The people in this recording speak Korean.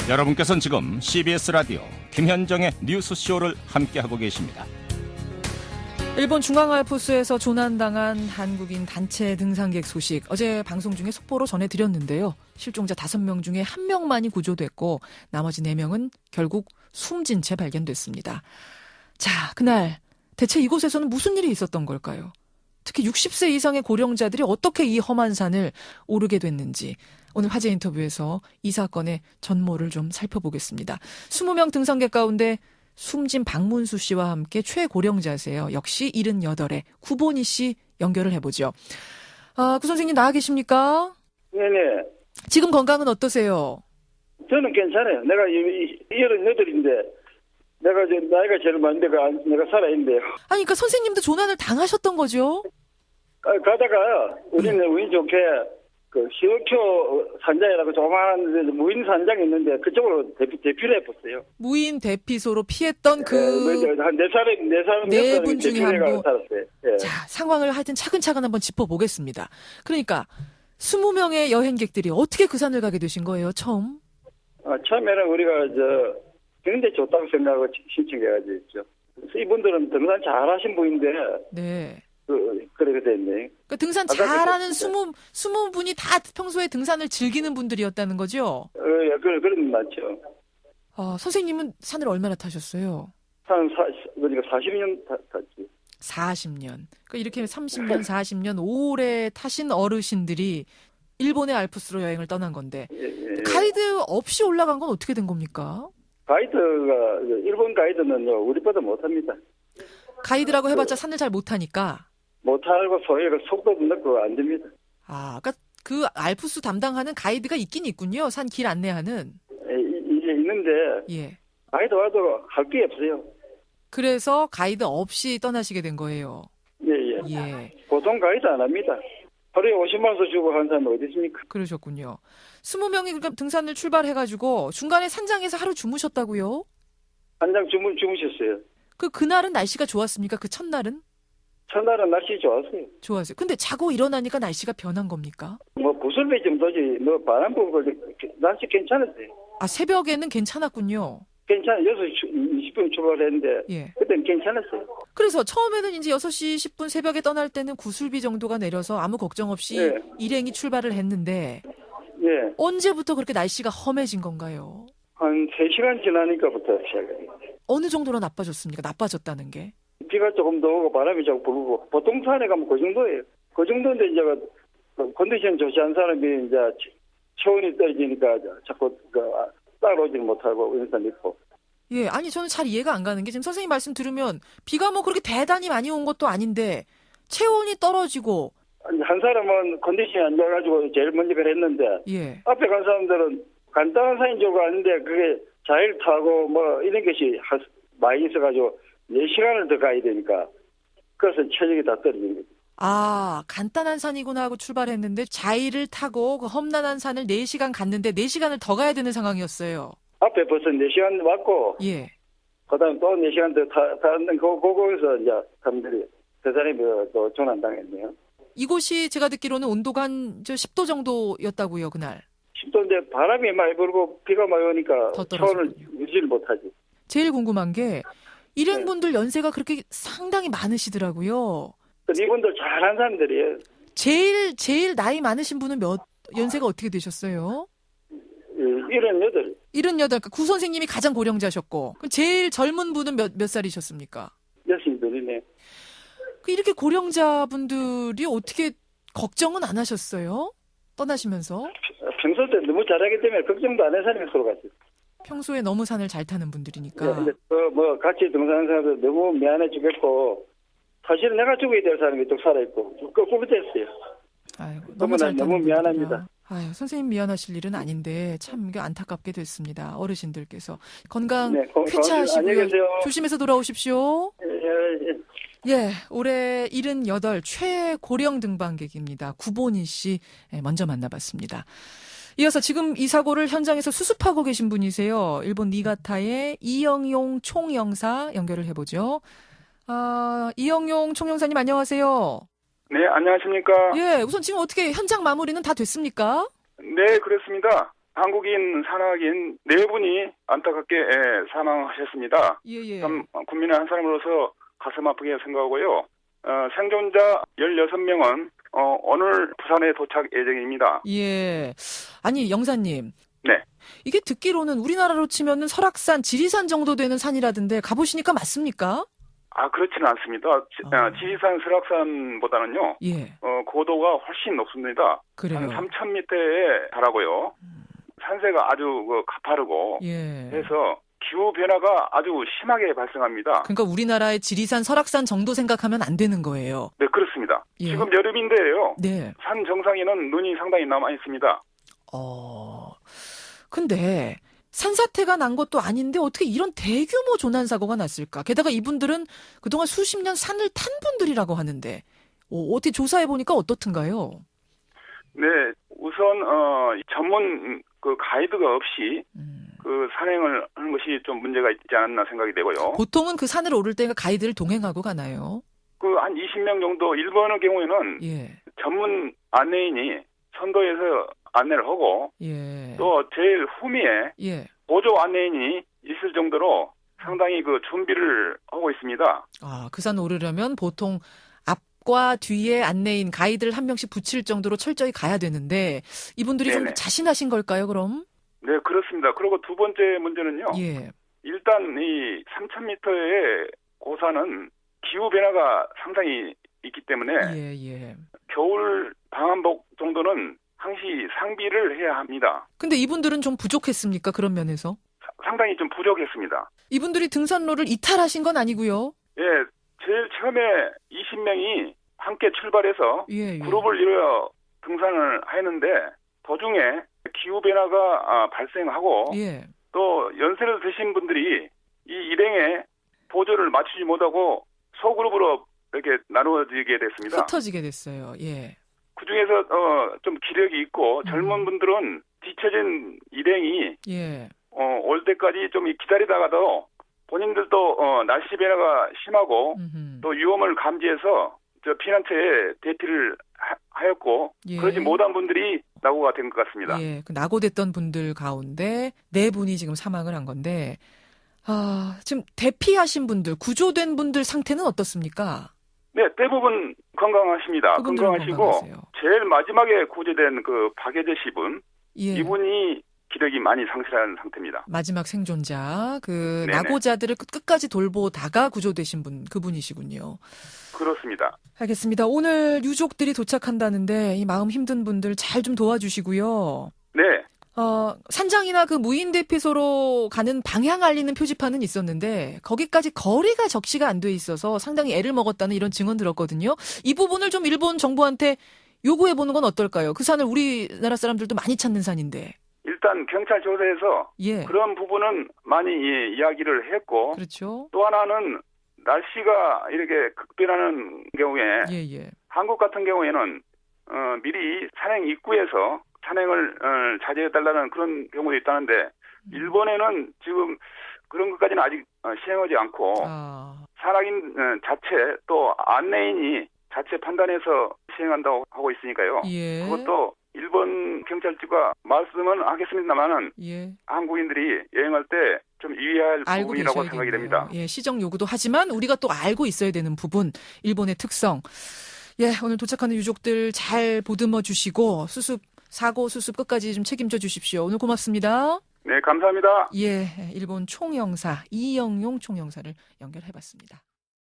여러분께서는 지금 CBS 라디오 김현정의 뉴스쇼를 함께하고 계십니다. 일본 중앙알프스에서 조난당한 한국인 단체 등산객 소식 어제 방송 중에 속보로 전해드렸는데요. 실종자 5명 중에 1명만이 구조됐고 나머지 4명은 결국 숨진 채 발견됐습니다. 자, 그날 대체 이곳에서는 무슨 일이 있었던 걸까요? 특히 60세 이상의 고령자들이 어떻게 이 험한 산을 오르게 됐는지 오늘 화제 인터뷰에서 이 사건의 전모를 좀 살펴보겠습니다. 20명 등산객 가운데 숨진 박문수 씨와 함께 최고령자세요. 역시 78의 구본희 씨 연결을 해보죠. 구 선생님 나와 계십니까? 네네. 지금 건강은 어떠세요? 저는 괜찮아요. 내가 78인데, 내가 이제 나이가 제일 많은데, 내가 살아있는데요. 아니, 그러니까 선생님도 조난을 당하셨던 거죠? 가다가, 우리는 운이 좋게, 시오쿄 산장이라고 조그마한 무인 산장이 있는데, 그쪽으로 대피를 해봤어요. 무인 대피소로 피했던 한 네 분 중에 한 분. 살았어요. 예. 자, 상황을 하여튼 차근차근 한번 짚어보겠습니다. 그러니까 20명의 여행객들이 어떻게 그 산을 가게 되신 거예요, 처음? 처음에는 우리가, 굉장히 좋다고 생각하고 신청해가지고 있죠. 이분들은 등산 잘하신 분인데, 네. 그렇게 됐네. 그러니까 등산 잘하는 20분이 다 평소에 등산을 즐기는 분들이었다는 거죠? 예, 그런 맞죠. 선생님은 산을 얼마나 타셨어요? 그러니까 40년 탔지. 40년. 그러니까 이렇게 30년, 40년 오래 타신 어르신들이 일본의 알프스로 여행을 떠난 건데 예. 가이드 없이 올라간 건 어떻게 된 겁니까? 가이드가 일본 가이드는요 우리보다 못합니다. 가이드라고 해봤자 산을 잘 못하니까. 못하고 소리가 속도도 늦고 안 됩니다. 그러니까 그 알프스 담당하는 가이드가 있긴 있군요. 산 길 안내하는. 이게 있는데 예. 가이드 와도 할 게 없어요. 그래서 가이드 없이 떠나시게 된 거예요. 예. 보통 가이드 안 합니다. 하루에 50만 원 주고 한 사람이 어디 있습니까? 그러셨군요. 20명이 그러니까 등산을 출발해가지고 중간에 산장에서 하루 주무셨다고요? 한장 주무셨어요. 그날은 날씨가 좋았습니까? 그 첫날은? 첫날은 날씨 좋았어요. 좋았어요. 근데 자고 일어나니까 날씨가 변한 겁니까? 구슬비 정도지, 바람 불고, 날씨 괜찮았어요. 새벽에는 괜찮았군요. 6시 20분 출발했는데, 예. 그때는 괜찮았어요. 그래서 처음에는 이제 6시 10분 새벽에 떠날 때는 구슬비 정도가 내려서 아무 걱정 없이 예. 일행이 출발을 했는데, 예. 언제부터 그렇게 날씨가 험해진 건가요? 한 3시간 지나니까부터 시작해요. 어느 정도로 나빠졌습니까? 나빠졌다는 게? 비가 조금 더 오고 바람이 조금 불고 보통 산에 가면 그 정도예요. 그 정도인데 이제 컨디션 좋지 않은 사람이 이제 체온이 떨어지니까 자꾸 따라오지를 못하고 운산 있고. 예, 아니 저는 잘 이해가 안 가는 게 지금 선생님 말씀 들으면 비가 뭐 그렇게 대단히 많이 온 것도 아닌데 체온이 떨어지고 한 사람은 컨디션이 안 좋아가지고 제일 먼저 그랬는데 예. 앞에 간 사람들은 간단한 산인 줄 아는데 그게 자일 타고 뭐 이런 것이 많이 있어가지고 4시간을 더 가야 되니까 그래서 체력이 다 떨어지는 거죠. 간단한 산이구나 하고 출발했는데 자이를 타고 그 험난한 산을 4시간 갔는데 4시간을 더 가야 되는 상황이었어요. 앞에 벌써 4시간 왔고 예. 그다음 또 4시간 더 타는 거기서 이제 사람들이 그 사람이 또 조난당했네요. 이곳이 제가 듣기로는 온도가 한 10도 정도였다고요, 그날. 10도인데 바람이 많이 불고 비가 많이 오니까 더 체온을 떨어졌군요. 유지를 못하지. 제일 궁금한 게 일행분들 연세가 그렇게 상당히 많으시더라고요. 이분들 잘한 사람들이에요. 제일 나이 많으신 분은 연세가 어떻게 되셨어요? 78. 78. 그러니까 구 선생님이 가장 고령자셨고 그럼 제일 젊은 분은 몇 살이셨습니까? 여신들이네. 이렇게 고령자분들이 어떻게 걱정은 안 하셨어요? 떠나시면서? 평소 때 너무 잘하기 때문에 걱정도 안 한 사람이 서로 갔어요. 평소에 너무 산을 잘 타는 분들이니까. 근데 같이 등산하는 사람들 너무 미안해 죽겠고 사실은 내가 죽어야 될 사람이 또 살아있고 거꾸로 됐어요. 아이고, 너무 잘 타는 너무 미안합니다. 아유, 선생님 미안하실 일은 아닌데 참 안타깝게 됐습니다. 어르신들께서 건강 쾌차하시고요. 안녕히 계세요. 조심해서 돌아오십시오. 예. 올해 78 최고령 등반객입니다. 구본희 씨 먼저 만나봤습니다. 이어서 지금 이 사고를 현장에서 수습하고 계신 분이세요. 일본 니가타의 이영용 총영사 연결을 해보죠. 이영용 총영사님 안녕하세요. 네, 안녕하십니까. 예, 우선 지금 어떻게 현장 마무리는 다 됐습니까? 네, 그렇습니다. 한국인 산악인 4분이 안타깝게 사망하셨습니다. 예. 참 국민의 한 사람으로서 가슴 아프게 생각하고요. 생존자 16명은 오늘 부산에 도착 예정입니다. 예. 아니, 영사님. 네. 이게 듣기로는 우리나라로 치면은 설악산, 지리산 정도 되는 산이라던데 가보시니까 맞습니까? 그렇지는 않습니다. 지리산, 설악산보다는요. 예. 고도가 훨씬 높습니다. 그래요. 한 3,000m에 달하고요. 산세가 아주 가파르고 예. 해서 기후 변화가 아주 심하게 발생합니다. 그러니까 우리나라의 지리산, 설악산 정도 생각하면 안 되는 거예요. 네, 그렇습니다. 예. 지금 여름인데요. 네. 산 정상에는 눈이 상당히 남아 있습니다. 근데 산사태가 난 것도 아닌데 어떻게 이런 대규모 조난 사고가 났을까? 게다가 이분들은 그동안 수십 년 산을 탄 분들이라고 하는데 어떻게 조사해 보니까 어떻든가요? 네, 우선 전문 가이드가 없이 산행을 하는 것이 좀 문제가 있지 않았나 생각이 되고요. 보통은 그 산을 오를 때가 가이드를 동행하고 가나요? 한 20명 정도 일본의 경우에는 예. 전문 안내인이 선도에서 안내를 하고 예. 또 제일 후미에 예. 보조 안내인이 있을 정도로 상당히 준비를 하고 있습니다. 그 산 오르려면 보통 앞과 뒤에 안내인 가이드를 한 명씩 붙일 정도로 철저히 가야 되는데 이분들이 좀 네네. 자신하신 걸까요, 그럼? 네, 그렇습니다. 그리고 두 번째 문제는요. 예. 일단 이 3,000m의 고산은 기후 변화가 상당히 있기 때문에 예. 겨울 방한복 정도는 항시 상비를 해야 합니다. 근데 이분들은 좀 부족했습니까? 그런 면에서? 상당히 좀 부족했습니다. 이분들이 등산로를 이탈하신 건 아니고요. 예, 제일 처음에 20명이 함께 출발해서 예. 그룹을 이루어 등산을 했는데 도중에 기후 변화가 발생하고 예. 또 연세를 드신 분들이 이 일행에 보조를 맞추지 못하고 소그룹으로 이렇게 나누어지게 됐습니다. 흩어지게 됐어요. 예. 그 중에서 좀 기력이 있고 젊은 분들은 뒤처진 일행이 예. 올 때까지 좀 기다리다가도 본인들도 날씨 변화가 심하고 또 위험을 감지해서 피난처에 대피를 하였고 예. 그러지 못한 분들이 낙오가 된 것 같습니다. 예. 그 낙오됐던 분들 가운데 4분이 지금 사망을 한 건데 지금 대피하신 분들, 구조된 분들 상태는 어떻습니까? 네, 대부분 건강하십니다. 그분들은 건강하시고 건강하세요. 제일 마지막에 구조된 박예재 씨분 예. 이분이 기력이 많이 상실한 상태입니다. 마지막 생존자, 네네. 낙오자들을 끝까지 돌보다가 구조되신 분, 그분이시군요. 그렇습니다. 알겠습니다. 오늘 유족들이 도착한다는데 이 마음 힘든 분들 잘 좀 도와주시고요. 네. 산장이나 무인 대피소로 가는 방향 알리는 표지판은 있었는데 거기까지 거리가 적시가 안 돼 있어서 상당히 애를 먹었다는 이런 증언 들었거든요. 이 부분을 좀 일본 정부한테 요구해 보는 건 어떨까요? 그 산을 우리나라 사람들도 많이 찾는 산인데. 일단 경찰 조사에서 예. 그런 부분은 많이 이야기를 했고 그렇죠. 또 하나는 날씨가 이렇게 극변하는 경우에 예. 한국 같은 경우에는 미리 산행 입구에서 산행을 자제해달라는 그런 경우도 있다는데 일본에는 지금 그런 것까지는 아직 시행하지 않고 산악인 자체 또 안내인이 자체 판단해서 시행한다고 하고 있으니까요. 예. 그것도 일본 경찰직과 말씀은 하겠습니다만은 예. 한국인들이 여행할 때 좀 유의할 알고 부분이라고 계셔야겠네요. 생각이 됩니다. 예, 시정 요구도 하지만 우리가 또 알고 있어야 되는 부분, 일본의 특성. 예, 오늘 도착하는 유족들 잘 보듬어 주시고 사고 수습 끝까지 좀 책임져 주십시오. 오늘 고맙습니다. 네, 감사합니다. 예, 일본 총영사 이영용 총영사를 연결해봤습니다.